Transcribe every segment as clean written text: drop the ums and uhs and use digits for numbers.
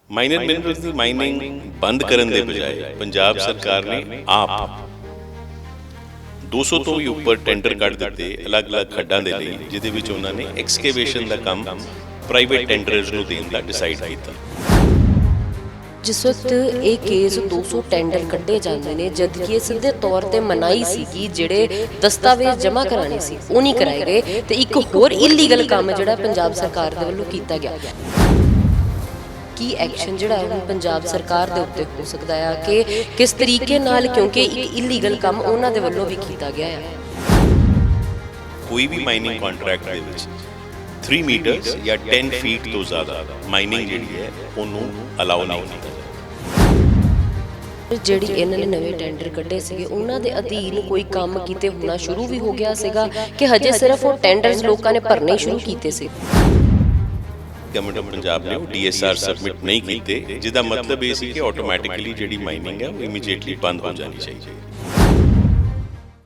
Minor minerals ਦੀ mining ਬੰਦ ਕਰਨ ਦੇ ਬਜਾਏ ਪੰਜਾਬ ਸਰਕਾਰ ਨੇ ਆਪ 200 ਤੋਂ ਵੀ ਉੱਪਰ ਟੈਂਡਰ ਕੱਢ ਦਿੱਤੇ ਅਲੱਗ-ਅਲੱਗ ਖੱਡਾਂ ਦੇ ਲਈ, ਜਿਹਦੇ ਵਿੱਚ ਉਹਨਾਂ ਨੇ ਐਕਸਕੇਵੇਸ਼ਨ ਦਾ ਕੰਮ ਪ੍ਰਾਈਵੇਟ ਟੈਂਡਰਰਸ ਨੂੰ ਦੇਣ ਦਾ ਡਿਸਾਈਡ ਕੀਤਾ। ਜਿਸ ਵਕਤ ਇਹ ਕੇਸ 200 ਟੈਂਡਰ ਕੱਢੇ ਜਾਂਦੇ ਨੇ, ਜਦਕਿ ਇਹ ਸਿੱਧੇ ਤੌਰ ਤੇ ਮਨਾਹੀ ਸੀ ਕਿ ਜਿਹੜੇ ਦਸਤਾਵੇਜ਼ ਜਮ੍ਹਾਂ ਕਰਾਣੇ ਸੀ ਉਹ ਨਹੀਂ ਕਰਾਏ ਗਏ, ਤੇ ਇੱਕ ਹੋਰ ਇਲੀਗਲ ਕੰਮ ਜਿਹੜਾ ਪੰਜਾਬ ਸਰਕਾਰ ਦੇ ਵੱਲੋਂ ਕੀਤਾ ਗਿਆ। ਕੀ ਐਕਸ਼ਨ ਜਿਹੜਾ ਹੈ ਪੰਜਾਬ ਸਰਕਾਰ ਦੇ ਉੱਤੇ ਹੋ ਸਕਦਾ ਹੈ ਕਿ ਕਿਸ ਤਰੀਕੇ ਨਾਲ, ਕਿਉਂਕਿ ਇੱਕ ਇਲੀਗਲ ਕੰਮ ਉਹਨਾਂ ਦੇ ਵੱਲੋਂ ਵੀ ਕੀਤਾ ਗਿਆ ਹੈ। ਕੋਈ ਵੀ ਮਾਈਨਿੰਗ ਕੰਟਰੈਕਟ ਦੇ ਵਿੱਚ 3 ਮੀਟਰਸ ਜਾਂ 10 ਫੀਟ ਤੋਂ ਜ਼ਿਆਦਾ ਮਾਈਨਿੰਗ ਜਿਹੜੀ ਹੈ ਉਹਨੂੰ ਅਲਾਉ ਨਹੀਂ ਕੀਤਾ। ਜਿਹੜੀ ਇਹਨਾਂ ਨੇ ਨਵੇਂ ਟੈਂਡਰ ਕੱਢੇ ਸੀਗੇ ਉਹਨਾਂ ਦੇ ਅਧੀਨ ਕੋਈ ਕੰਮ ਕੀਤੇ ਹੋਣਾ ਸ਼ੁਰੂ ਵੀ ਹੋ ਗਿਆ ਸੀਗਾ ਕਿ ਹਜੇ ਸਿਰਫ ਉਹ ਟੈਂਡਰਸ ਲੋਕਾਂ ਨੇ ਭਰਨੇ ਸ਼ੁਰੂ ਕੀਤੇ ਸੀ। ਗਵਰਨਮੈਂਟ ਆਫ ਪੰਜਾਬ ਨੇ ਉਹ DSR ਸਬਮਿਟ ਨਹੀਂ ਕੀਤੇ, ਜਿਹਦਾ ਮਤਲਬ ਇਹ ਸੀ ਕਿ ਆਟੋਮੈਟਿਕਲੀ ਜਿਹੜੀ ਮਾਈਨਿੰਗ ਹੈ ਉਹ ਇਮੀਡੀਏਟਲੀ ਬੰਦ ਹੋ ਜਾਣੀ ਚਾਹੀਦੀ ਹੈ।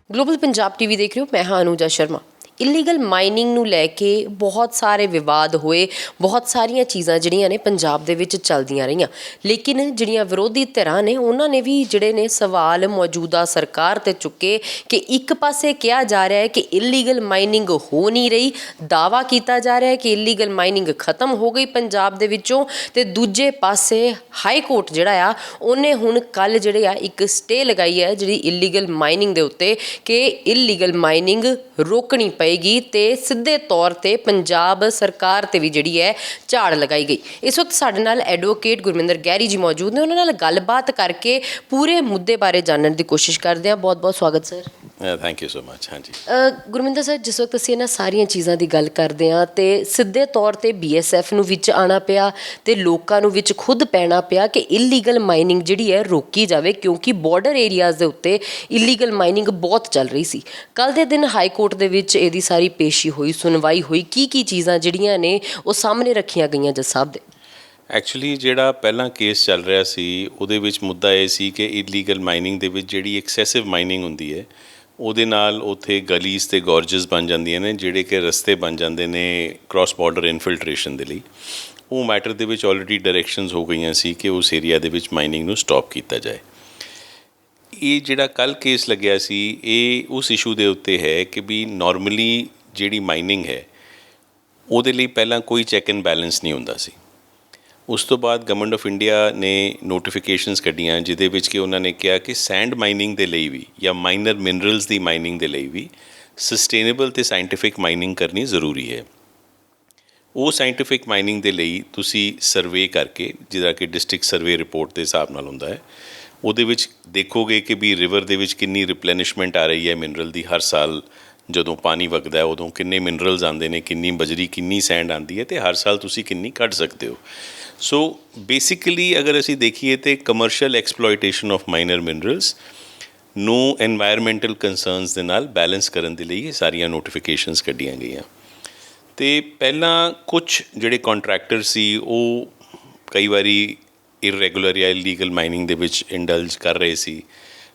ਗਲੋਬਲ ਪੰਜਾਬ ਟੀਵੀ ਦੇਖ ਰਹੇ ਹੋ, ਮੈਂ ਹਾਂ ਅਨੂਜਾ ਸ਼ਰਮਾ। ਇਲੀਗਲ ਮਾਈਨਿੰਗ ਨੂੰ ਲੈ ਕੇ ਬਹੁਤ ਸਾਰੇ ਵਿਵਾਦ ਹੋਏ, ਬਹੁਤ ਸਾਰੀਆਂ ਚੀਜ਼ਾਂ ਜਿਹੜੀਆਂ ਨੇ ਪੰਜਾਬ ਦੇ ਵਿੱਚ ਚੱਲਦੀਆਂ ਰਹੀਆਂ, ਲੇਕਿਨ ਜਿਹੜੀਆਂ ਵਿਰੋਧੀ ਧਿਰਾਂ ਨੇ ਉਹਨਾਂ ਨੇ ਵੀ ਜਿਹੜੇ ਨੇ ਸਵਾਲ ਮੌਜੂਦਾ ਸਰਕਾਰ 'ਤੇ ਚੁੱਕੇ ਕਿ ਇੱਕ ਪਾਸੇ ਕਿਹਾ ਜਾ ਰਿਹਾ ਹੈ ਕਿ ਇਲੀਗਲ ਮਾਈਨਿੰਗ ਹੋ ਨਹੀਂ ਰਹੀ, ਦਾਅਵਾ ਕੀਤਾ ਜਾ ਰਿਹਾ ਹੈ ਕਿ ਇਲੀਗਲ ਮਾਈਨਿੰਗ ਖਤਮ ਹੋ ਗਈ ਪੰਜਾਬ ਦੇ ਵਿੱਚੋਂ, ਤੇ ਦੂਜੇ ਪਾਸੇ ਹਾਈ ਕੋਰਟ ਜਿਹੜਾ ਆ ਉਹਨੇ ਹੁਣ ਕੱਲ੍ਹ ਜਿਹੜੇ ਆ ਇੱਕ ਸਟੇ ਲਗਾਈ ਹੈ ਜਿਹੜੀ ਇਲੀਗਲ ਮਾਈਨਿੰਗ ਦੇ ਉੱਤੇ, ਕਿ ਇਲੀਗਲ ਮਾਈਨਿੰਗ ਰੋਕਣੀ ਪਏਗੀ ਤੇ ਸਿੱਧੇ ਤੌਰ ਤੇ ਪੰਜਾਬ ਸਰਕਾਰ ਤੇ ਵੀ ਜਿਹੜੀ ਹੈ ਝਾੜ ਲਗਾਈ ਗਈ। ਇਸ ਵਕਤ ਸਾਡੇ ਨਾਲ ਐਡਵੋਕੇਟ ਗੁਰਮਿੰਦਰ ਗੈਰੀ ਜੀ ਮੌਜੂਦ ਨੇ, ਉਹਨਾਂ ਨਾਲ ਗੱਲਬਾਤ ਕਰਕੇ ਪੂਰੇ ਮੁੱਦੇ ਬਾਰੇ ਜਾਣਨ ਦੀ ਕੋਸ਼ਿਸ਼ ਕਰਦੇ ਹਾਂ। ਬਹੁਤ ਬਹੁਤ ਸਵਾਗਤ sir. Thank you so much. ਹਾਂਜੀ ਗੁਰਮਿੰਦਰ ਸਰ, ਜਿਸ ਵਕਤ ਅਸੀਂ ਇਹਨਾਂ ਸਾਰੀਆਂ ਚੀਜ਼ਾਂ ਦੀ ਗੱਲ ਕਰਦੇ ਹਾਂ ਤੇ ਸਿੱਧੇ ਤੌਰ ਤੇ BSF ਨੂੰ ਵਿੱਚ ਆਉਣਾ ਪਿਆ ਤੇ ਲੋਕਾਂ ਨੂੰ ਵਿੱਚ ਖੁਦ ਪੈਣਾ ਪਿਆ ਕਿ ਇਲੀਗਲ ਮਾਈਨਿੰਗ ਜਿਹੜੀ ਹੈ ਰੋਕੀ ਜਾਵੇ, ਕਿਉਂਕਿ ਬਾਰਡਰ ਏਰੀਆਜ਼ ਦੇ ਉੱਤੇ ਇਲੀਗਲ ਮਾਈਨਿੰਗ ਬਹੁਤ ਚੱਲ ਰਹੀ ਸੀ। ਕੱਲ੍ਹ ਦੇ ਦਿਨ ਹਾਈ ਕੋਰਟ ਦੇ ਵਿੱਚ ਇਹਦੀ ਸਾਰੀ ਪੇਸ਼ੀ ਹੋਈ, ਸੁਣਵਾਈ ਹੋਈ, ਕੀ ਚੀਜ਼ਾਂ ਜਿਹੜੀਆਂ ਨੇ ਉਹ ਸਾਹਮਣੇ ਰੱਖੀਆਂ ਗਈਆਂ ਜੱਜ ਸਾਹਿਬ ਦੇ। ਐਕਚੁਅਲੀ ਜਿਹੜਾ ਪਹਿਲਾਂ ਕੇਸ ਚੱਲ ਰਿਹਾ ਸੀ ਉਹਦੇ ਵਿੱਚ ਮੁੱਦਾ ਇਹ ਸੀ ਕਿ ਇਲੀਗਲ ਮਾਈਨਿੰਗ ਦੇ ਵਿੱਚ ਜਿਹੜੀ ਐਕਸੈਸਿਵ ਮਾਈਨਿੰਗ ਹੁੰਦੀ ਹੈ ਉਹਦੇ ਨਾਲ ਉੱਥੇ ਗਲੀਜ਼ ਅਤੇ ਗੋਰਜਸ ਬਣ ਜਾਂਦੀਆਂ ਨੇ, ਜਿਹੜੇ ਕਿ ਰਸਤੇ ਬਣ ਜਾਂਦੇ ਨੇ ਕ੍ਰਾਸ ਬਾਰਡਰ ਇਨਫਿਲਟਰੇਸ਼ਨ ਦੇ ਲਈ। ਉਹ ਮੈਟਰ ਦੇ ਵਿੱਚ ਆਲਰੇਡੀ ਡਾਇਰੈਕਸ਼ਨਸ ਹੋ ਗਈਆਂ ਸੀ ਕਿ ਉਸ ਏਰੀਆ ਦੇ ਵਿੱਚ ਮਾਈਨਿੰਗ ਨੂੰ ਸਟਾਪ ਕੀਤਾ ਜਾਏ। ਇਹ ਜਿਹੜਾ ਕੱਲ੍ਹ ਕੇਸ ਲੱਗਿਆ ਸੀ ਇਹ ਉਸ ਇਸ਼ੂ ਦੇ ਉੱਤੇ ਹੈ ਕਿ ਵੀ ਨੋਰਮਲੀ ਜਿਹੜੀ ਮਾਈਨਿੰਗ ਹੈ ਉਹਦੇ ਲਈ ਪਹਿਲਾਂ ਕੋਈ ਚੈੱਕ ਐਂਡ ਬੈਲੈਂਸ ਨਹੀਂ ਹੁੰਦਾ ਸੀ। ਉਸ ਤੋਂ ਬਾਅਦ ਗਵਰਨਮੈਂਟ ਆਫ ਇੰਡੀਆ ਨੇ ਨੋਟੀਫਿਕੇਸ਼ਨਸ ਕੱਢੀਆਂ ਜਿਹਦੇ ਵਿੱਚ ਕਿ ਉਹਨਾਂ ਨੇ ਕਿਹਾ ਕਿ ਸੈਂਡ ਮਾਈਨਿੰਗ ਦੇ ਲਈ ਵੀ ਜਾਂ ਮਾਈਨਰ ਮਿਨਰਲਸ ਦੀ ਮਾਈਨਿੰਗ ਦੇ ਲਈ ਵੀ ਸਸਟੇਨੇਬਲ ਅਤੇ ਸਾਇੰਟੀਫਿਕ ਮਾਈਨਿੰਗ ਕਰਨੀ ਜ਼ਰੂਰੀ ਹੈ। ਉਹ ਸਾਇੰਟੀਫਿਕ ਮਾਈਨਿੰਗ ਦੇ ਲਈ ਤੁਸੀਂ ਸਰਵੇ ਕਰਕੇ, ਜਿਹਦਾ ਕਿ ਡਿਸਟ੍ਰਿਕਟ ਸਰਵੇ ਰਿਪੋਰਟ ਦੇ ਹਿਸਾਬ ਨਾਲ ਹੁੰਦਾ ਹੈ, ਉਹਦੇ ਵਿੱਚ ਦੇਖੋਗੇ ਕਿ ਵੀ ਰਿਵਰ ਦੇ ਵਿੱਚ ਕਿੰਨੀ ਰਿਪਲੈਨਿਸ਼ਮੈਂਟ ਆ ਰਹੀ ਹੈ ਮਿਨਰਲ ਦੀ। ਹਰ ਸਾਲ ਜਦੋਂ ਪਾਣੀ ਵਗਦਾ ਉਦੋਂ ਕਿੰਨੇ ਮਿਨਰਲਸ ਆਉਂਦੇ ਨੇ, ਕਿੰਨੀ ਬਜਰੀ, ਕਿੰਨੀ ਸੈਂਡ ਆਉਂਦੀ ਹੈ, ਅਤੇ ਹਰ ਸਾਲ ਤੁਸੀਂ ਕਿੰਨੀ ਕੱਢ ਸਕਦੇ ਹੋ। ਸੋ ਬੇਸਿਕਲੀ ਅਗਰ ਅਸੀਂ ਦੇਖੀਏ ਤਾਂ commercial exploitation of minor minerals ਨੂੰ ਐਨਵਾਇਰਮੈਂਟਲ ਕੰਸਰਨਸ ਦੇ ਨਾਲ ਬੈਲੈਂਸ ਕਰਨ ਦੇ ਲਈ ਇਹ ਸਾਰੀਆਂ ਨੋਟੀਫਿਕੇਸ਼ਨਸ ਕੱਢੀਆਂ ਗਈਆਂ। ਅਤੇ ਪਹਿਲਾਂ ਕੁਛ ਜਿਹੜੇ ਕੰਟਰੈਕਟਰ ਸੀ ਉਹ ਕਈ ਵਾਰੀ ਇਰੈਗੂਲਰ ਜਾਂ ਇਲੀਗਲ ਮਾਈਨਿੰਗ ਦੇ ਵਿੱਚ ਇੰਡਲਜ ਕਰ ਰਹੇ ਸੀ।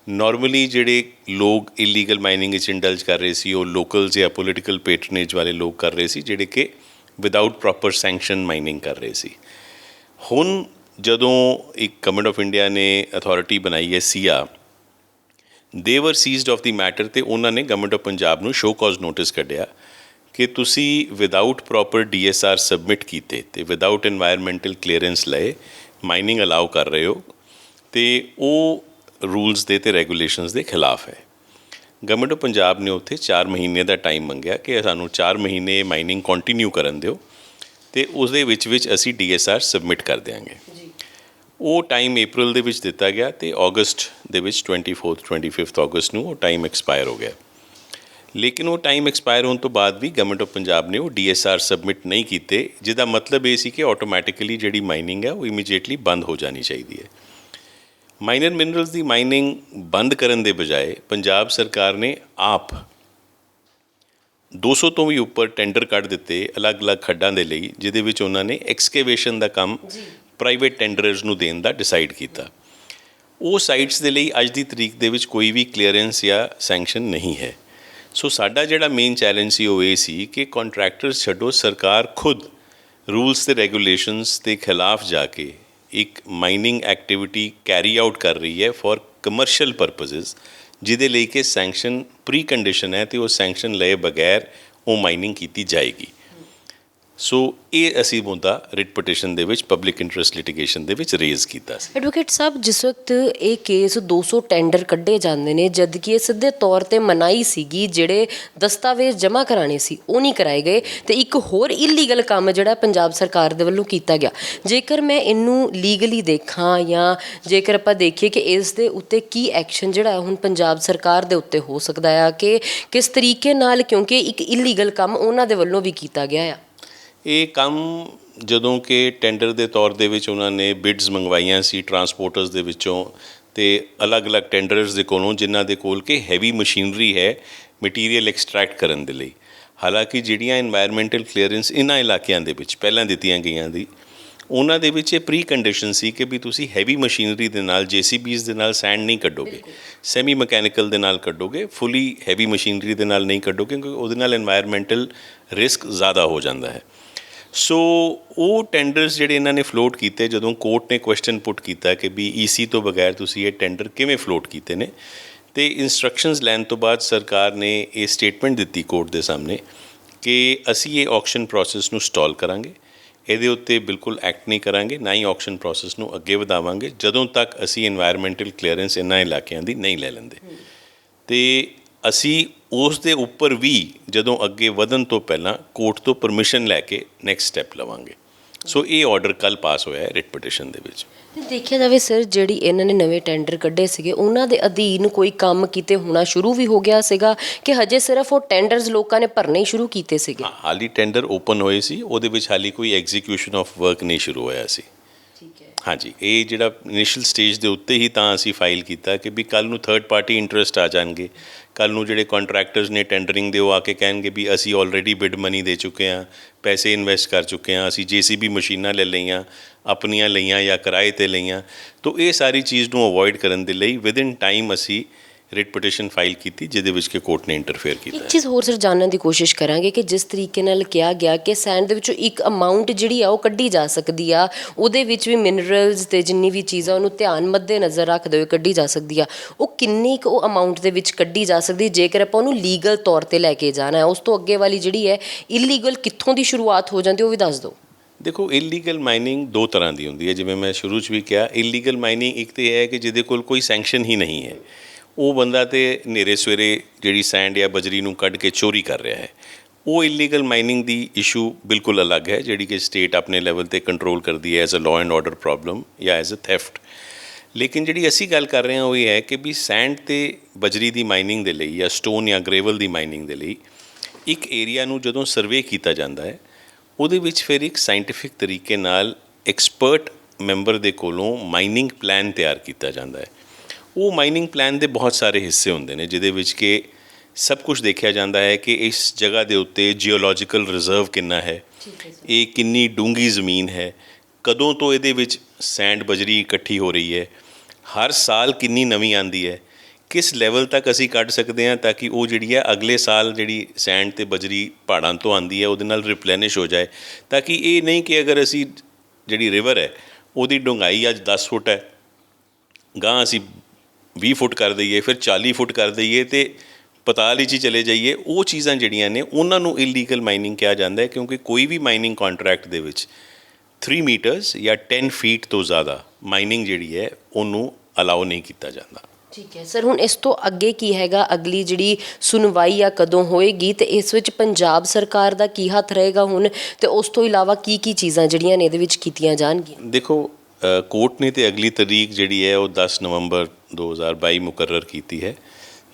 ਨੋਰਮਲੀ ਜਿਹੜੇ ਲੋਕ ਇਲੀਗਲ ਮਾਈਨਿੰਗ ਵਿੱਚ ਇੰਡਲਜ ਕਰ ਰਹੇ ਸੀ ਉਹ ਲੋਕਲਸ ਜਾਂ ਪੋਲੀਟੀਕਲ ਪੈਟਰਨੇਜ ਵਾਲੇ ਲੋਕ ਕਰ ਰਹੇ ਸੀ, ਜਿਹੜੇ ਕਿ ਵਿਦਆਊਟ ਪ੍ਰੋਪਰ ਸੈਂਕਸ਼ਨ ਮਾਈਨਿੰਗ ਕਰ ਰਹੇ ਸੀ। ਹੁਣ ਜਦੋਂ ਇੱਕ ਗਵਰਨਮੈਂਟ ਆਫ ਇੰਡੀਆ ਨੇ ਅਥਾਰਟੀ ਬਣਾਈ ਹੈ ਸੀਆ, ਦੇ ਵਰ ਸੀਜ਼ਡ ਆਫ ਦੀ ਮੈਟਰ, ਅਤੇ ਉਹਨਾਂ ਨੇ ਗਵਰਨਮੈਂਟ ਆਫ ਪੰਜਾਬ ਨੂੰ ਸ਼ੋ ਕਾਜ਼ ਨੋਟਿਸ ਕੱਢਿਆ ਕਿ ਤੁਸੀਂ ਵਿਦਆਊਟ ਪ੍ਰੋਪਰ DSR ਸਬਮਿਟ ਕੀਤੇ ਅਤੇ ਵਿਦਆਊਟ ਇਨਵਾਇਰਮੈਂਟਲ ਕਲੀਅਰੈਂਸ ਲਏ ਮਾਈਨਿੰਗ ਅਲਾਉ ਕਰ ਰਹੇ ਹੋ, ਅਤੇ ਉਹ ਰੂਲਸ ਦੇ ਅਤੇ ਰੈਗੂਲੇਸ਼ਨਸ ਦੇ ਖਿਲਾਫ ਹੈ। ਗਵਰਨਮੈਂਟ ਆਫ ਪੰਜਾਬ ਨੇ ਉੱਥੇ 4 ਮਹੀਨੇ ਦਾ ਟਾਈਮ ਮੰਗਿਆ ਕਿ ਸਾਨੂੰ 4 ਮਹੀਨੇ ਮਾਈਨਿੰਗ ਕੰਟੀਨਿਊ ਕਰਨ ਦਿਓ ਅਤੇ ਉਸਦੇ ਵਿੱਚ ਅਸੀਂ DSR ਸਬਮਿਟ ਕਰ ਦਿਆਂਗੇ। ਉਹ ਟਾਈਮ April ਦੇ ਵਿੱਚ ਦਿੱਤਾ ਗਿਆ ਅਤੇ August ਦੇ ਵਿੱਚ 24-25 ਅਗਸਤ ਨੂੰ ਉਹ ਟਾਈਮ ਐਕਸਪਾਇਰ ਹੋ ਗਿਆ। ਲੇਕਿਨ ਉਹ ਟਾਈਮ ਐਕਸਪਾਇਰ ਹੋਣ ਤੋਂ ਬਾਅਦ ਵੀ ਗਵਰਨਮੈਂਟ ਆਫ ਪੰਜਾਬ ਨੇ ਉਹ DSR ਸਬਮਿਟ ਨਹੀਂ ਕੀਤੇ, ਜਿਹਦਾ ਮਤਲਬ ਇਹ ਸੀ ਕਿ ਆਟੋਮੈਟਿਕਲੀ ਜਿਹੜੀ ਮਾਈਨਿੰਗ ਹੈ ਉਹ ਇਮੀਡੀਏਟਲੀ ਬੰਦ ਹੋ ਜਾਣੀ ਚਾਹੀਦੀ ਹੈ। ਮਾਈਨਰ ਮਿਨਰਲਸ ਦੀ ਮਾਈਨਿੰਗ ਬੰਦ ਕਰਨ ਦੇ ਬਜਾਏ ਪੰਜਾਬ ਸਰਕਾਰ ਨੇ ਆਪ 200 ਤੋਂ ਵੀ ਉੱਪਰ ਟੈਂਡਰ ਕੱਢ ਦਿੱਤੇ ਅਲੱਗ-ਅਲੱਗ ਖੱਡਾਂ ਦੇ ਲਈ, ਜਿਹਦੇ ਵਿੱਚ ਉਹਨਾਂ ਨੇ ਐਕਸਕੇਵੇਸ਼ਨ ਦਾ ਕੰਮ ਪ੍ਰਾਈਵੇਟ ਟੈਂਡਰਰਸ ਨੂੰ ਦੇਣ ਦਾ ਡਿਸਾਈਡ ਕੀਤਾ। ਉਹ ਸਾਈਟਸ ਦੇ ਲਈ ਅੱਜ ਦੀ ਤਰੀਕ ਦੇ ਵਿੱਚ ਕੋਈ ਵੀ ਕਲੀਅਰੈਂਸ ਜਾਂ ਸੈਂਕਸ਼ਨ ਨਹੀਂ ਹੈ। ਸੋ ਸਾਡਾ ਜਿਹੜਾ ਮੇਨ ਚੈਲੰਜ ਸੀ ਉਹ ਇਹ ਸੀ ਕਿ ਕੰਟਰੈਕਟਰਸ ਛੱਡੋ, ਸਰਕਾਰ ਖੁਦ ਰੂਲਸ ਅਤੇ ਰੈਗੂਲੇਸ਼ਨਸ ਦੇ ਖਿਲਾਫ ਜਾ ਕੇ ਇੱਕ ਮਾਈਨਿੰਗ ਐਕਟੀਵਿਟੀ ਕੈਰੀ ਆਊਟ ਕਰ ਰਹੀ ਹੈ ਫॉर ਕਮਰਸ਼ੀਅਲ ਪਰਪਸਿਸ, ਜਿਹਦੇ ਲਈ ਕਿ ਸੈਂਕਸ਼ਨ ਪ੍ਰੀ ਕੰਡੀਸ਼ਨ ਹੈ ਅਤੇ ਉਹ ਸੈਂਕਸ਼ਨ ਲਏ ਬਗੈਰ ਉਹ ਮਾਈਨਿੰਗ ਕੀਤੀ ਜਾਏਗੀ। ਸੋ ਇਹ ਅਸੀਂ ਮੁੱਦਾ ਰਿਟ ਪਟੀਸ਼ਨ ਦੇ ਵਿੱਚ ਪਬਲਿਕ ਇੰਟਰਸਟ ਲਿਟੀਗੇਸ਼ਨ ਦੇ ਵਿੱਚ ਰੇਜ਼ ਕੀਤਾ ਸੀ। ਐਡਵੋਕੇਟ ਸਾਹਿਬ, ਜਿਸ ਵਕਤ ਇਹ ਕੇਸ 200 ਟੈਂਡਰ ਕੱਢੇ ਜਾਂਦੇ ਨੇ, ਜਦ ਕਿ ਇਹ ਸਿੱਧੇ ਤੌਰ 'ਤੇ ਮਨਾਹੀ ਸੀਗੀ, ਜਿਹੜੇ ਦਸਤਾਵੇਜ਼ ਜਮ੍ਹਾਂ ਕਰਾਉਣੇ ਸੀ ਉਹ ਨਹੀਂ ਕਰਾਏ ਗਏ, ਅਤੇ ਇੱਕ ਹੋਰ ਇਲੀਗਲ ਕੰਮ ਜਿਹੜਾ ਪੰਜਾਬ ਸਰਕਾਰ ਦੇ ਵੱਲੋਂ ਕੀਤਾ ਗਿਆ। ਜੇਕਰ ਮੈਂ ਇਹਨੂੰ ਲੀਗਲੀ ਦੇਖਾਂ ਜਾਂ ਜੇਕਰ ਆਪਾਂ ਦੇਖੀਏ ਕਿ ਇਸ ਦੇ ਉੱਤੇ ਕੀ ਐਕਸ਼ਨ ਜਿਹੜਾ ਹੁਣ ਪੰਜਾਬ ਸਰਕਾਰ ਦੇ ਉੱਤੇ ਹੋ ਸਕਦਾ ਆ, ਕਿ ਕਿਸ ਤਰੀਕੇ ਨਾਲ, ਕਿਉਂਕਿ ਇੱਕ ਇਲੀਗਲ ਕੰਮ ਉਹਨਾਂ ਦੇ ਵੱਲੋਂ ਵੀ ਕੀਤਾ ਗਿਆ ਆ। ਇਹ ਕੰਮ ਜਦੋਂ ਕਿ ਟੈਂਡਰ ਦੇ ਤੌਰ ਦੇ ਵਿੱਚ ਉਹਨਾਂ ਨੇ ਬਿਡਸ ਮੰਗਵਾਈਆਂ ਸੀ ਟਰਾਂਸਪੋਰਟਰਸ ਦੇ ਵਿੱਚੋਂ ਅਤੇ ਅਲੱਗ-ਅਲੱਗ ਟੈਂਡਰਸ ਦੇ ਕੋਲੋਂ, ਜਿਨ੍ਹਾਂ ਦੇ ਕੋਲ ਕਿ ਹੈਵੀ ਮਸ਼ੀਨਰੀ ਹੈ ਮਟੀਰੀਅਲ ਐਕਸਟਰੈਕਟ ਕਰਨ ਦੇ ਲਈ। ਹਾਲਾਂਕਿ ਜਿਹੜੀਆਂ ਇਨਵਾਇਰਮੈਂਟਲ ਕਲੀਅਰੈਂਸ ਇਹਨਾਂ ਇਲਾਕਿਆਂ ਦੇ ਵਿੱਚ ਪਹਿਲਾਂ ਦਿੱਤੀਆਂ ਗਈਆਂ ਦੀ, ਉਹਨਾਂ ਦੇ ਵਿੱਚ ਇਹ ਪ੍ਰੀ ਕੰਡੀਸ਼ਨ ਸੀ ਕਿ ਵੀ ਤੁਸੀਂ ਹੈਵੀ ਮਸ਼ੀਨਰੀ ਦੇ ਨਾਲ, JCBs ਦੇ ਨਾਲ ਸੈਂਡ ਨਹੀਂ ਕੱਢੋਗੇ, ਸੈਮੀ ਮਕੈਨੀਕਲ ਦੇ ਨਾਲ ਕੱਢੋਗੇ, ਫੁੱਲੀ ਹੈਵੀ ਮਸ਼ੀਨਰੀ ਦੇ ਨਾਲ ਨਹੀਂ ਕੱਢੋਗੇ, ਕਿਉਂਕਿ ਉਹਦੇ ਨਾਲ ਇਨਵਾਇਰਮੈਂਟਲ ਰਿਸਕ ਜ਼ਿਆਦਾ ਹੋ ਜਾਂਦਾ ਹੈ। ਸੋ ਉਹ ਟੈਂਡਰਸ ਜਿਹੜੇ ਇਹਨਾਂ ਨੇ ਫਲੋਟ ਕੀਤੇ, ਜਦੋਂ ਕੋਰਟ ਨੇ ਕੁਐਸਚਨ ਪੁੱਟ ਕੀਤਾ ਕਿ ਵੀ EC ਤੋਂ ਬਗੈਰ ਤੁਸੀਂ ਇਹ ਟੈਂਡਰ ਕਿਵੇਂ ਫਲੋਟ ਕੀਤੇ ਨੇ, ਅਤੇ ਇੰਸਟਰਕਸ਼ਨਸ ਲੈਣ ਤੋਂ ਬਾਅਦ ਸਰਕਾਰ ਨੇ ਇਹ ਸਟੇਟਮੈਂਟ ਦਿੱਤੀ ਕੋਰਟ ਦੇ ਸਾਹਮਣੇ ਕਿ ਅਸੀਂ ਇਹ ਆਕਸ਼ਨ ਪ੍ਰੋਸੈਸ ਨੂੰ ਸਟਾਲ ਕਰਾਂਗੇ, ਇਹਦੇ ਉੱਤੇ ਬਿਲਕੁਲ ਐਕਟ ਨਹੀਂ ਕਰਾਂਗੇ, ਨਾ ਹੀ ਆਕਸ਼ਨ ਪ੍ਰੋਸੈਸ ਨੂੰ ਅੱਗੇ ਵਧਾਵਾਂਗੇ ਜਦੋਂ ਤੱਕ ਅਸੀਂ ਇਨਵਾਇਰਮੈਂਟਲ ਕਲੀਅਰੈਂਸ ਇਹਨਾਂ ਇਲਾਕਿਆਂ ਦੀ ਨਹੀਂ ਲੈ ਲੈਂਦੇ। ਅਤੇ ਅਸੀਂ ਉਸ ਦੇ ਉੱਪਰ ਵੀ ਜਦੋਂ ਅੱਗੇ ਵਧਣ ਤੋਂ ਪਹਿਲਾਂ ਕੋਰਟ ਤੋਂ ਪਰਮਿਸ਼ਨ ਲੈ ਕੇ ਨੈਕਸਟ ਸਟੈਪ ਲਵਾਂਗੇ। ਸੋ ਇਹ ਆਰਡਰ ਕੱਲ੍ਹ ਪਾਸ ਹੋਇਆ ਹੈ ਰਿਟ ਪਟੀਸ਼ਨ ਦੇ ਵਿੱਚ। ਦੇਖਿਆ ਜਾਵੇ ਸਰ, ਜਿਹੜੀ ਇਹਨਾਂ ਨੇ ਨਵੇਂ ਟੈਂਡਰ ਕੱਢੇ ਸੀਗੇ, ਉਹਨਾਂ ਦੇ ਅਧੀਨ ਕੋਈ ਕੰਮ ਕਿਤੇ ਹੋਣਾ ਸ਼ੁਰੂ ਵੀ ਹੋ ਗਿਆ ਸੀਗਾ, ਕਿ ਹਜੇ ਸਿਰਫ ਉਹ ਟੈਂਡਰਸ ਲੋਕਾਂ ਨੇ ਭਰਨੇ ਹੀ ਸ਼ੁਰੂ ਕੀਤੇ ਸੀਗੇ? ਹਾਲੀ ਟੈਂਡਰ ਓਪਨ ਹੋਏ ਸੀ, ਉਹਦੇ ਵਿੱਚ ਹਾਲੀ ਕੋਈ ਐਗਜ਼ੀਕਿਊਸ਼ਨ ਆਫ ਵਰਕ ਨਹੀਂ ਸ਼ੁਰੂ ਹੋਇਆ ਸੀ। ਠੀਕ ਹੈ। ਹਾਂਜੀ, ਇਹ ਜਿਹੜਾ ਇਨੀਸ਼ੀਅਲ ਸਟੇਜ ਦੇ ਉੱਤੇ ਹੀ ਤਾਂ ਅਸੀਂ ਫਾਈਲ ਕੀਤਾ ਕਿ ਵੀ ਕੱਲ੍ਹ ਨੂੰ ਥਰਡ ਪਾਰਟੀ ਇੰਟਰਸਟ ਆ ਜਾਣਗੇ, ਕੱਲ੍ਹ ਨੂੰ ਜਿਹੜੇ ਕੰਟਰੈਕਟਰਸ ਨੇ ਟੈਂਡਰਿੰਗ ਦੇ ਉਹ ਆ ਕੇ ਕਹਿਣਗੇ ਵੀ ਅਸੀਂ ਆਲਰੇਡੀ ਬਿਡ ਮਨੀ ਦੇ ਚੁੱਕੇ ਹਾਂ, ਪੈਸੇ ਇਨਵੈਸਟ ਕਰ ਚੁੱਕੇ ਹਾਂ, ਅਸੀਂ JCB ਮਸ਼ੀਨਾਂ ਲੈ ਲਈਆਂ, ਆਪਣੀਆਂ ਲਈਆਂ ਜਾਂ ਕਿਰਾਏ 'ਤੇ ਲਈਆਂ। ਤਾਂ ਇਹ ਸਾਰੀ ਚੀਜ਼ ਨੂੰ ਅਵੋਇਡ ਕਰਨ ਦੇ ਲਈ ਵਿਦਇਨ ਟਾਈਮ ਅਸੀਂ ਰਿਟ ਪਟੀਸ਼ਨ ਫਾਈਲ ਕੀਤੀ, ਜਿਹਦੇ ਵਿੱਚ ਕਿ ਕੋਰਟ ਨੇ ਇੰਟਰਫੇਅਰ ਕੀਤਾ। ਇੱਕ ਚੀਜ਼ ਹੋਰ ਸਰ ਜਾਣਨ ਦੀ ਕੋਸ਼ਿਸ਼ ਕਰਾਂਗੇ ਕਿ ਜਿਸ ਤਰੀਕੇ ਨਾਲ ਕਿਹਾ ਗਿਆ ਕਿ ਸੈਂਡ ਦੇ ਵਿੱਚੋਂ ਇੱਕ ਅਮਾਊਂਟ ਜਿਹੜੀ ਆ ਉਹ ਕੱਢੀ ਜਾ ਸਕਦੀ ਆ, ਉਹਦੇ ਵਿੱਚ ਵੀ ਮਿਨਰਲਸ ਅਤੇ ਜਿੰਨੀ ਵੀ ਚੀਜ਼ਾਂ ਉਹਨੂੰ ਧਿਆਨ ਮੱਦੇ ਨਜ਼ਰ ਰੱਖਦੇ ਹੋਏ ਕੱਢੀ ਜਾ ਸਕਦੀ ਆ, ਉਹ ਕਿੰਨੀ ਕੁ ਉਹ ਅਮਾਊਂਟ ਦੇ ਵਿੱਚ ਕੱਢੀ ਜਾ ਸਕਦੀ ਜੇਕਰ ਆਪਾਂ ਉਹਨੂੰ ਲੀਗਲ ਤੌਰ 'ਤੇ ਲੈ ਕੇ ਜਾਣਾ ਹੈ? ਉਸ ਤੋਂ ਅੱਗੇ ਵਾਲੀ ਜਿਹੜੀ ਹੈ ਇਲੀਗਲ ਕਿੱਥੋਂ ਦੀ ਸ਼ੁਰੂਆਤ ਹੋ ਜਾਂਦੀ ਉਹ ਵੀ ਦੱਸ ਦਿਓ। ਦੇਖੋ, ਇਲੀਗਲ ਮਾਈਨਿੰਗ ਦੋ ਤਰ੍ਹਾਂ ਦੀ ਹੁੰਦੀ ਹੈ, ਜਿਵੇਂ ਮੈਂ ਸ਼ੁਰੂ 'ਚ ਵੀ ਕਿਹਾ। ਇਲੀਗਲ ਮਾਈਨਿੰਗ ਇੱਕ ਤਾਂ ਇਹ ਹੈ ਕਿ ਜਿਹਦੇ ਕੋਲ ਕੋਈ ਸੈਂਕਸ਼ਨ ਹੀ ਨਹੀਂ ਹੈ, ਉਹ ਬੰਦਾ ਤਾਂ ਹਨੇਰੇ ਸਵੇਰੇ ਜਿਹੜੀ ਸੈਂਡ ਜਾਂ ਬਜਰੀ ਨੂੰ ਕੱਢ ਕੇ ਚੋਰੀ ਕਰ ਰਿਹਾ ਹੈ। ਉਹ ਇਲੀਗਲ ਮਾਈਨਿੰਗ ਦੀ ਇਸ਼ੂ ਬਿਲਕੁਲ ਅਲੱਗ ਹੈ, ਜਿਹੜੀ ਕਿ ਸਟੇਟ ਆਪਣੇ ਲੈਵਲ 'ਤੇ ਕੰਟਰੋਲ ਕਰਦੀ ਹੈ as a law and order problem ਜਾਂ ਐਜ਼ ਅ ਥੈਫਟ। ਲੇਕਿਨ ਜਿਹੜੀ ਅਸੀਂ ਗੱਲ ਕਰ ਰਹੇ ਹਾਂ ਉਹ ਇਹ ਹੈ ਕਿ ਵੀ ਸੈਂਡ ਅਤੇ ਬਜਰੀ ਦੀ ਮਾਈਨਿੰਗ ਦੇ ਲਈ ਜਾਂ ਸਟੋਨ ਜਾਂ ਗ੍ਰੇਵਲ ਦੀ ਮਾਈਨਿੰਗ ਦੇ ਲਈ ਇੱਕ ਏਰੀਆ ਨੂੰ ਜਦੋਂ ਸਰਵੇ ਕੀਤਾ ਜਾਂਦਾ ਹੈ, ਉਹਦੇ ਵਿੱਚ ਫਿਰ ਇੱਕ ਸਾਇੰਟੀਫਿਕ ਤਰੀਕੇ ਨਾਲ ਐਕਸਪਰਟ ਮੈਂਬਰ ਦੇ ਕੋਲੋਂ ਮਾਈਨਿੰਗ ਪਲਾਨ ਤਿਆਰ ਕੀਤਾ ਜਾਂਦਾ ਹੈ। ਉਹ ਮਾਈਨਿੰਗ ਪਲਾਨ ਦੇ ਬਹੁਤ ਸਾਰੇ ਹਿੱਸੇ ਹੁੰਦੇ ਨੇ, ਜਿਹਦੇ ਵਿੱਚ ਕਿ ਸਭ ਕੁਝ ਦੇਖਿਆ ਜਾਂਦਾ ਹੈ ਕਿ ਇਸ ਜਗ੍ਹਾ ਦੇ ਉੱਤੇ ਜੀਓਲੋਜੀਕਲ ਰਿਜ਼ਰਵ ਕਿੰਨਾ ਹੈ, ਇਹ ਕਿੰਨੀ ਡੂੰਘੀ ਜ਼ਮੀਨ ਹੈ, ਕਦੋਂ ਤੋਂ ਇਹਦੇ ਵਿੱਚ ਸੈਂਡ ਬਜਰੀ ਇਕੱਠੀ ਹੋ ਰਹੀ ਹੈ, ਹਰ ਸਾਲ ਕਿੰਨੀ ਨਵੀਂ ਆਉਂਦੀ ਹੈ, ਕਿਸ ਲੈਵਲ ਤੱਕ ਅਸੀਂ ਕੱਢ ਸਕਦੇ ਹਾਂ ਤਾਂ ਕਿ ਉਹ ਜਿਹੜੀ ਹੈ ਅਗਲੇ ਸਾਲ ਜਿਹੜੀ ਸੈਂਡ ਅਤੇ ਬਜਰੀ ਪਹਾੜਾਂ ਤੋਂ ਆਉਂਦੀ ਹੈ ਉਹਦੇ ਨਾਲ ਰਿਪਲੈਨਿਸ਼ ਹੋ ਜਾਏ, ਤਾਂ ਕਿ ਇਹ ਨਹੀਂ ਕਿ ਅਗਰ ਅਸੀਂ ਜਿਹੜੀ ਰਿਵਰ ਹੈ ਉਹਦੀ ਡੂੰਘਾਈ ਅੱਜ 10 ਫੁੱਟ ਹੈ, ਗਾਂ ਅਸੀਂ 20 ਫੁੱਟ ਕਰ ਦਈਏ, ਫਿਰ 40 ਫੁੱਟ ਕਰ ਦਈਏ ਅਤੇ ਪਤਾਲ ਵਿੱਚ ਹੀ ਚਲੇ ਜਾਈਏ। ਉਹ ਚੀਜ਼ਾਂ ਜਿਹੜੀਆਂ ਨੇ ਉਹਨਾਂ ਨੂੰ ਇਲੀਗਲ ਮਾਈਨਿੰਗ ਕਿਹਾ ਜਾਂਦਾ ਹੈ, ਕਿਉਂਕਿ ਕੋਈ ਵੀ ਮਾਈਨਿੰਗ ਕੰਟਰੈਕਟ ਦੇ ਵਿੱਚ 3 ਮੀਟਰਸ ਜਾਂ 10 ਫੀਟ ਤੋਂ ਜ਼ਿਆਦਾ ਮਾਈਨਿੰਗ ਜਿਹੜੀ ਹੈ ਉਹਨੂੰ ਅਲਾਓ ਨਹੀਂ ਕੀਤਾ ਜਾਂਦਾ। ਠੀਕ ਹੈ ਸਰ, ਹੁਣ ਇਸ ਤੋਂ ਅੱਗੇ ਕੀ ਹੈਗਾ? ਅਗਲੀ ਜਿਹੜੀ ਸੁਣਵਾਈ ਆ ਕਦੋਂ ਹੋਏਗੀ, ਅਤੇ ਇਸ ਵਿੱਚ ਪੰਜਾਬ ਸਰਕਾਰ ਦਾ ਕੀ ਹੱਥ ਰਹੇਗਾ ਹੁਣ, ਅਤੇ ਉਸ ਤੋਂ ਇਲਾਵਾ ਕੀ ਕੀ ਚੀਜ਼ਾਂ ਜਿਹੜੀਆਂ ਨੇ ਇਹਦੇ ਵਿੱਚ ਕੀਤੀਆਂ ਜਾਣਗੀਆਂ? ਦੇਖੋ, ਕੋਰਟ ਨੇ ਤਾਂ ਅਗਲੀ ਤਰੀਕ ਜਿਹੜੀ ਹੈ ਉਹ 10 ਨਵੰਬਰ 2022 ਮੁਕਰਰ ਕੀਤੀ ਹੈ,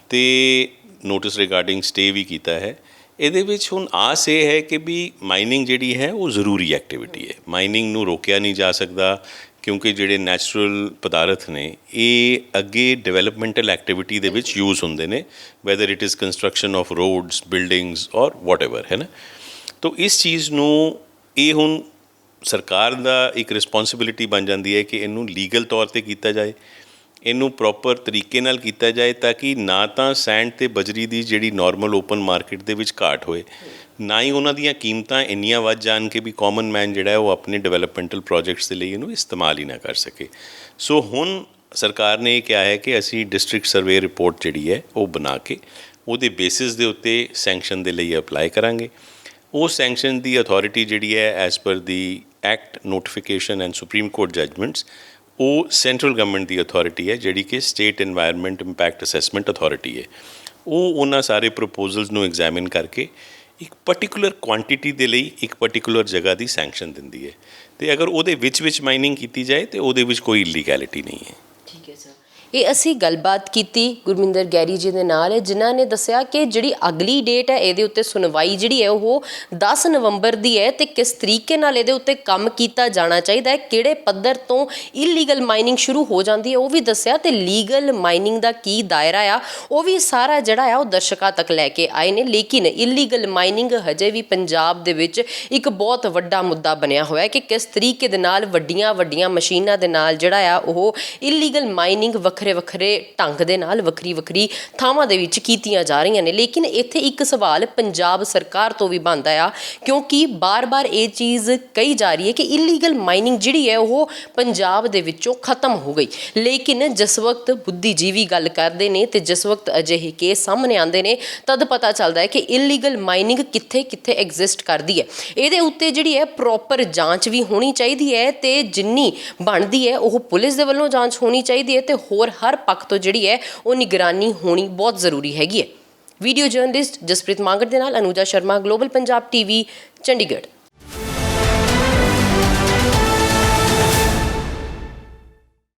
ਅਤੇ ਨੋਟਿਸ ਰਿਗਾਰਡਿੰਗ ਸਟੇ ਵੀ ਕੀਤਾ ਹੈ। ਇਹਦੇ ਵਿੱਚ ਹੁਣ ਆਸ ਇਹ ਹੈ ਕਿ ਵੀ ਮਾਈਨਿੰਗ ਜਿਹੜੀ ਹੈ ਉਹ ਜ਼ਰੂਰੀ ਐਕਟੀਵਿਟੀ ਹੈ, ਮਾਈਨਿੰਗ ਨੂੰ ਰੋਕਿਆ ਨਹੀਂ ਜਾ ਸਕਦਾ, ਕਿਉਂਕਿ ਜਿਹੜੇ ਨੈਚੁਰਲ ਪਦਾਰਥ ਨੇ ਇਹ ਅੱਗੇ ਡਿਵੈਲਪਮੈਂਟਲ ਐਕਟੀਵਿਟੀ ਦੇ ਵਿੱਚ ਯੂਜ਼ ਹੁੰਦੇ ਨੇ, whether it is construction of roads, buildings ਔਰ ਵਾਟ ਐਵਰ, ਹੈ ਨਾ। ਤਾਂ ਇਸ ਚੀਜ਼ ਨੂੰ ਇਹ ਹੁਣ ਸਰਕਾਰ ਦਾ ਇੱਕ ਰਿਸਪੋਂਸਿਬਿਲਿਟੀ ਬਣ ਜਾਂਦੀ ਹੈ ਕਿ ਇਹਨੂੰ ਲੀਗਲ ਤੌਰ 'ਤੇ ਕੀਤਾ ਜਾਏ, ਇਹਨੂੰ ਪ੍ਰੋਪਰ ਤਰੀਕੇ ਨਾਲ ਕੀਤਾ ਜਾਏ, ਤਾਂ ਕਿ ਨਾ ਤਾਂ ਸੈਂਡ ਅਤੇ ਬਜਰੀ ਦੀ ਜਿਹੜੀ ਨਾਰਮਲ ਓਪਨ ਮਾਰਕੀਟ ਦੇ ਵਿੱਚ ਘਾਟ ਹੋਏ, ਨਾ ਹੀ ਉਹਨਾਂ ਦੀਆਂ ਕੀਮਤਾਂ ਇੰਨੀਆਂ ਵੱਧ ਜਾਣ ਕਿ ਵੀ ਕਾਮਨ ਮੈਨ ਜਿਹੜਾ ਹੈ ਉਹ ਆਪਣੇ ਡਿਵੈਲਪਮੈਂਟਲ ਪ੍ਰੋਜੈਕਟਸ ਦੇ ਲਈ ਇਹਨੂੰ ਇਸਤੇਮਾਲ ਹੀ ਨਾ ਕਰ ਸਕੇ। ਸੋ ਹੁਣ ਸਰਕਾਰ ਨੇ ਇਹ ਕਿਹਾ ਹੈ ਕਿ ਅਸੀਂ ਡਿਸਟ੍ਰਿਕਟ ਸਰਵੇ ਰਿਪੋਰਟ ਜਿਹੜੀ ਹੈ ਉਹ ਬਣਾ ਕੇ ਉਹਦੇ ਬੇਸਿਸ ਦੇ ਉੱਤੇ ਸੈਂਕਸ਼ਨ ਦੇ ਲਈ ਅਪਲਾਈ ਕਰਾਂਗੇ। ਉਹ ਸੈਂਕਸ਼ਨ ਦੀ ਅਥਾਰਟੀ ਜਿਹੜੀ ਹੈ as per the act notification and supreme court judgements ਉਹ ਸੈਂਟਰਲ ਗਵਰਨਮੈਂਟ ਦੀ ਅਥਾਰਟੀ ਹੈ ਜਿਹੜੀ ਕਿ state environment impact assessment authority ਹੈ। ਉਹ ਉਹਨਾਂ ਸਾਰੇ ਪ੍ਰਪੋਜ਼ਲਸ ਨੂੰ ਐਗਜ਼ਾਮਿਨ ਕਰਕੇ ਇੱਕ ਪਰਟੀਕੂਲਰ ਕੁਆਂਟੀਟੀ ਦੇ ਲਈ ਇੱਕ ਪਰਟੀਕੂਲਰ ਜਗ੍ਹਾ ਦੀ ਸੈਂਕਸ਼ਨ ਦਿੰਦੀ ਹੈ ਅਤੇ ਅਗਰ ਉਹਦੇ ਵਿੱਚ ਮਾਈਨਿੰਗ ਕੀਤੀ ਜਾਏ ਤਾਂ ਉਹਦੇ ਵਿੱਚ ਕੋਈ ਇਲੀਗੈਲਿਟੀ ਨਹੀਂ ਹੈ। ਠੀਕ ਹੈ ਸਰ, ਇਹ ਅਸੀਂ ਗੱਲਬਾਤ ਕੀਤੀ ਗੁਰਮਿੰਦਰ ਗੈਰੀ ਜੀ ਦੇ ਨਾਲ, ਜਿਨ੍ਹਾਂ ਨੇ ਦੱਸਿਆ ਕਿ ਜਿਹੜੀ ਅਗਲੀ ਡੇਟ ਹੈ ਇਹਦੇ ਉੱਤੇ ਸੁਣਵਾਈ ਜਿਹੜੀ ਹੈ ਉਹ 10 ਨਵੰਬਰ ਦੀ ਹੈ ਅਤੇ ਕਿਸ ਤਰੀਕੇ ਨਾਲ ਇਹਦੇ ਉੱਤੇ ਕੰਮ ਕੀਤਾ ਜਾਣਾ ਚਾਹੀਦਾ ਹੈ, ਕਿਹੜੇ ਪੱਧਰ ਤੋਂ ਇਲੀਗਲ ਮਾਈਨਿੰਗ ਸ਼ੁਰੂ ਹੋ ਜਾਂਦੀ ਹੈ ਉਹ ਵੀ ਦੱਸਿਆ, ਅਤੇ ਲੀਗਲ ਮਾਈਨਿੰਗ ਦਾ ਕੀ ਦਾਇਰਾ ਆ ਉਹ ਵੀ ਸਾਰਾ ਜਿਹੜਾ ਆ ਉਹ ਦਰਸ਼ਕਾਂ ਤੱਕ ਲੈ ਕੇ ਆਏ ਨੇ। ਲੇਕਿਨ ਇਲੀਗਲ ਮਾਈਨਿੰਗ ਹਜੇ ਵੀ ਪੰਜਾਬ ਦੇ ਵਿੱਚ ਇੱਕ ਬਹੁਤ ਵੱਡਾ ਮੁੱਦਾ ਬਣਿਆ ਹੋਇਆ ਹੈ ਕਿ ਕਿਸ ਤਰੀਕੇ ਦੇ ਨਾਲ ਵੱਡੀਆਂ ਮਸ਼ੀਨਾਂ ਦੇ ਨਾਲ ਜਿਹੜਾ ਆ ਉਹ ਇਲੀਗਲ ਮਾਈਨਿੰਗ ਵੱਖਰੇ ਢੰਗ ਦੇ ਨਾਲ ਵੱਖਰੀ ਥਾਵਾਂ ਦੇ ਵਿੱਚ ਕੀਤੀਆਂ ਜਾ ਰਹੀਆਂ ਨੇ। ਲੇਕਿਨ ਇੱਥੇ ਇੱਕ ਸਵਾਲ ਪੰਜਾਬ ਸਰਕਾਰ ਤੋਂ ਵੀ ਬਣਦਾ ਆ, ਕਿਉਂਕਿ ਬਾਰ-ਬਾਰ ਇਹ ਚੀਜ਼ ਕਹੀ ਜਾ ਰਹੀ ਹੈ ਕਿ ਇਲੀਗਲ ਮਾਈਨਿੰਗ ਜਿਹੜੀ ਹੈ ਉਹ ਪੰਜਾਬ ਦੇ ਵਿੱਚੋਂ ਖਤਮ ਹੋ ਗਈ। ਲੇਕਿਨ ਜਿਸ ਵਕਤ ਬੁੱਧੀਜੀਵੀ ਗੱਲ ਕਰਦੇ ਨੇ ਤੇ ਜਿਸ ਵਕਤ ਅਜਿਹੇ ਕੇਸ ਸਾਹਮਣੇ ਆਉਂਦੇ ਨੇ ਤਦ ਪਤਾ ਚੱਲਦਾ ਹੈ ਕਿ ਇਲੀਗਲ ਮਾਈਨਿੰਗ ਕਿੱਥੇ ਐਗਜ਼ਿਸਟ ਕਰਦੀ ਹੈ। ਇਹਦੇ ਉੱਤੇ ਜਿਹੜੀ ਹੈ ਪ੍ਰੋਪਰ ਜਾਂਚ ਵੀ ਹੋਣੀ ਚਾਹੀਦੀ ਹੈ ਅਤੇ ਜਿੰਨੀ ਬਣਦੀ ਹੈ ਉਹ ਪੁਲਿਸ ਦੇ ਵੱਲੋਂ ਜਾਂਚ ਹੋਣੀ ਚਾਹੀਦੀ ਹੈ ਅਤੇ ਹੋਰ ਹਰ ਪੱਖ ਤੋਂ ਜਿਹੜੀ ਹੈ ਉਹ ਨਿਗਰਾਨੀ ਹੋਣੀ ਬਹੁਤ ਜ਼ਰੂਰੀ ਹੈਗੀ ਹੈ। ਵੀਡੀਓ ਜਰਨਲਿਸਟ ਜਸਪ੍ਰੀਤ ਮਾਂਗੜ ਦੇ ਨਾਲ ਅਨੂਜਾ ਸ਼ਰਮਾ, ਗਲੋਬਲ ਪੰਜਾਬ ਟੀਵੀ, ਚੰਡੀਗੜ੍ਹ।